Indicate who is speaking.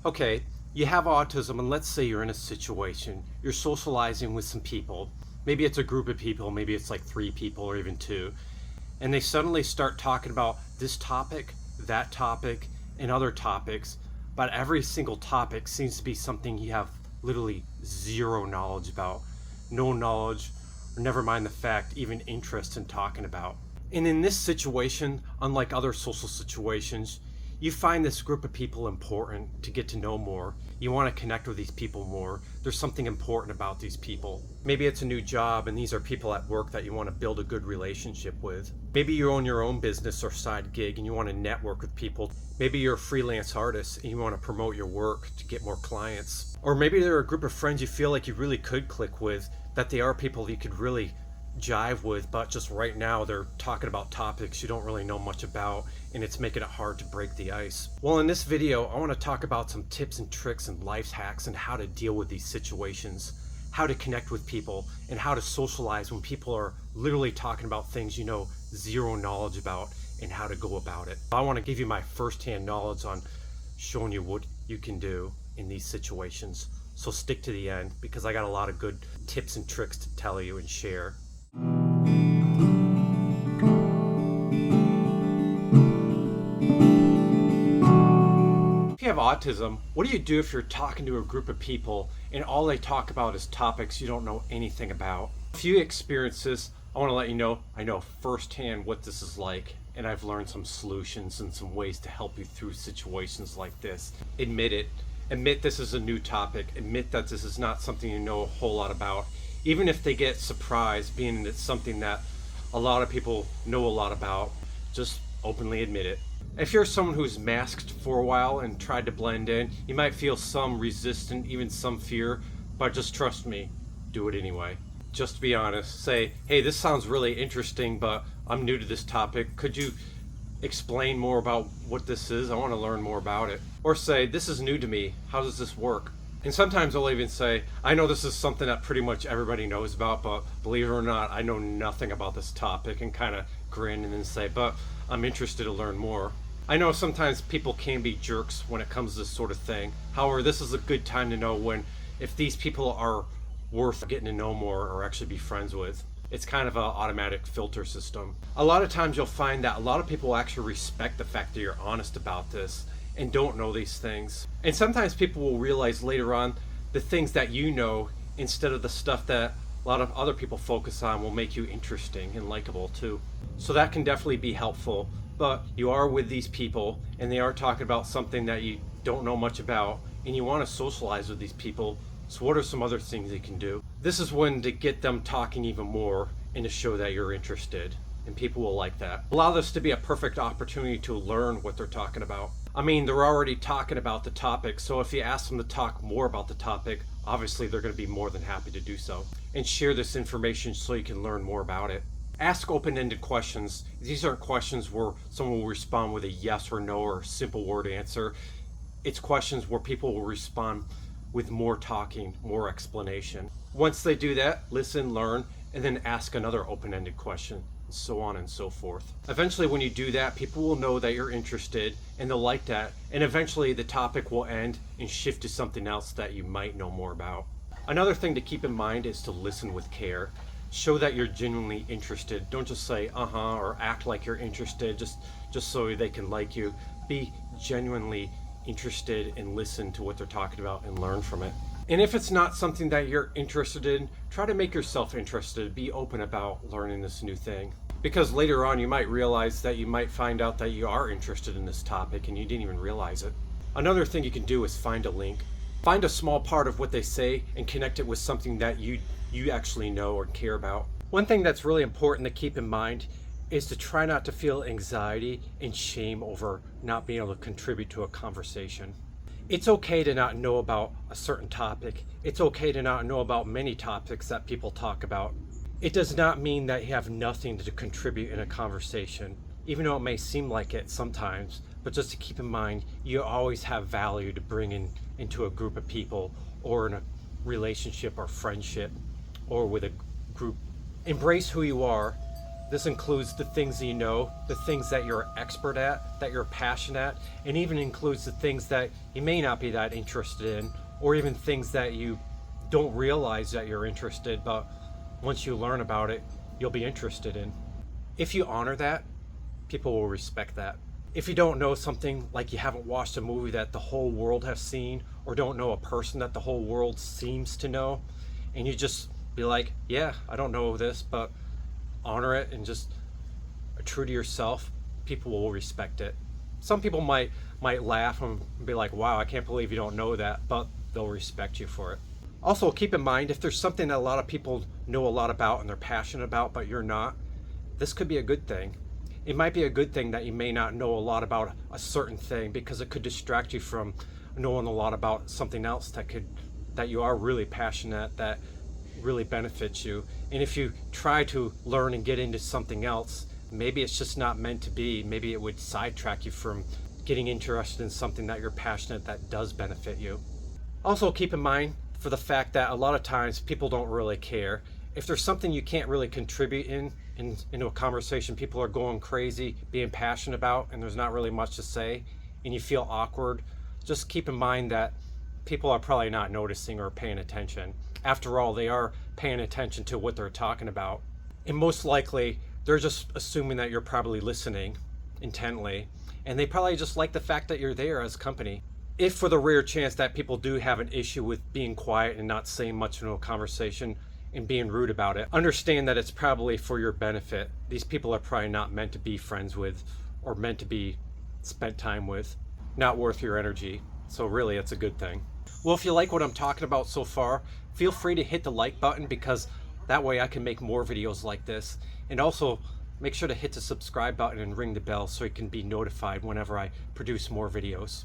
Speaker 1: Okay, you have autism, and let's say you're in a situation, you're socializing with some people. Maybe it's a group of people, maybe it's like 3 people or even 2. And they suddenly start talking about this topic, that topic, and other topics. But every single topic seems to be something you have literally zero knowledge about. No knowledge, or never mind the fact, even interest in talking about. And in this situation, unlike other social situations, you find this group of people important to get to know more. You want to connect with these people more. There's something important about these people. Maybe it's a new job and these are people at work that you want to build a good relationship with. Maybe you own your own business or side gig and you want to network with people. Maybe you're a freelance artist and you want to promote your work to get more clients. Or maybe they're a group of friends you feel like you really could click with, that they are people you could really jive with, but just right now they're talking about topics you don't really know much about, and it's making it hard to break the ice. Well, in this video, I want to talk about some tips and tricks and life hacks and how to deal with these situations, how to connect with people, and how to socialize when people are literally talking about things you know zero knowledge about, and how to go about it. I want to give you my first-hand knowledge on showing you what you can do in these situations. So stick to the end because I got a lot of good tips and tricks to tell you and share. If you have autism, what do you do if you're talking to a group of people and all they talk about is topics you don't know anything about? If you experience this, I want to let you know I know firsthand what this is like, and I've learned some solutions and some ways to help you through situations like this. Admit it. Admit this is a new topic. Admit that this is not something you know a whole lot about. Even if they get surprised, being it's something that a lot of people know a lot about, just openly admit it. If you're someone who's masked for a while and tried to blend in, you might feel some resistance, even some fear, but just trust me, do it anyway. Just be honest. Say, hey, this sounds really interesting, but I'm new to this topic. Could you explain more about what this is? I want to learn more about it. Or say, this is new to me. How does this work? And sometimes I'll even say, I know this is something that pretty much everybody knows about, but believe it or not, I know nothing about this topic, and kind of grin and then say, but I'm interested to learn more. I know sometimes people can be jerks when it comes to this sort of thing. However, this is a good time to know if these people are worth getting to know more or actually be friends with. It's kind of an automatic filter system. A lot of times you'll find that a lot of people actually respect the fact that you're honest about this and don't know these things. And sometimes people will realize later on the things that you know instead of the stuff that a lot of other people focus on will make you interesting and likable too. So that can definitely be helpful, but you are with these people and they are talking about something that you don't know much about and you want to socialize with these people. So what are some other things you can do? This is when to get them talking even more and to show that you're interested, and people will like that. Allow this to be a perfect opportunity to learn what they're talking about. I mean, they're already talking about the topic, so if you ask them to talk more about the topic, obviously they're going to be more than happy to do so. And share this information so you can learn more about it. Ask open-ended questions. These aren't questions where someone will respond with a yes or no or simple word answer. It's questions where people will respond with more talking, more explanation. Once they do that, listen, learn, and then ask another open-ended question, and so on and so forth. Eventually, when you do that, people will know that you're interested and they'll like that, and eventually the topic will end and shift to something else that you might know more about. Another thing to keep in mind is to listen with care. Show that you're genuinely interested. Don't just say or act like you're interested just so they can like you. Be genuinely interested and listen to what they're talking about and learn from it. And if it's not something that you're interested in, try to make yourself interested. Be open about learning this new thing. Because later on you might realize that you might find out that you are interested in this topic and you didn't even realize it. Another thing you can do is find a link. Find a small part of what they say and connect it with something that you actually know or care about. One thing that's really important to keep in mind is to try not to feel anxiety and shame over not being able to contribute to a conversation. It's okay to not know about a certain topic. It's okay to not know about many topics that people talk about. It does not mean that you have nothing to contribute in a conversation, even though it may seem like it sometimes, but just to keep in mind, you always have value to bring into a group of people or in a relationship or friendship or with a group. Embrace who you are This includes the things that you know, the things that you're expert at, that you're passionate at, and even includes the things that you may not be that interested in, or even things that you don't realize that you're interested, but once you learn about it, you'll be interested in. If you honor that, people will respect that. If you don't know something, like you haven't watched a movie that the whole world has seen, or don't know a person that the whole world seems to know, and you just be like, yeah, I don't know this, but honor it and just true to yourself, people will respect it. Some people might laugh and be like, wow, I can't believe you don't know that, but they'll respect you for it. Also, keep in mind, if there's something that a lot of people know a lot about and they're passionate about, but you're not, this could be a good thing. It might be a good thing that you may not know a lot about a certain thing, because it could distract you from knowing a lot about something else that you are really passionate, that really benefits you. And if you try to learn and get into something else, maybe it's just not meant to be. Maybe it would sidetrack you from getting interested in something that you're passionate that does benefit you. Also, keep in mind for the fact that a lot of times people don't really care. If there's something you can't really contribute into a conversation, people are going crazy being passionate about, and there's not really much to say, and you feel awkward, just keep in mind that people are probably not noticing or paying attention. After all, they are paying attention to what they're talking about. And most likely, they're just assuming that you're probably listening intently, and they probably just like the fact that you're there as company. If for the rare chance that people do have an issue with being quiet and not saying much in a conversation and being rude about it, understand that it's probably for your benefit. These people are probably not meant to be friends with or meant to be spent time with, not worth your energy. So really, it's a good thing. Well, if you like what I'm talking about so far, feel free to hit the like button, because that way I can make more videos like this. And also, make sure to hit the subscribe button and ring the bell so you can be notified whenever I produce more videos.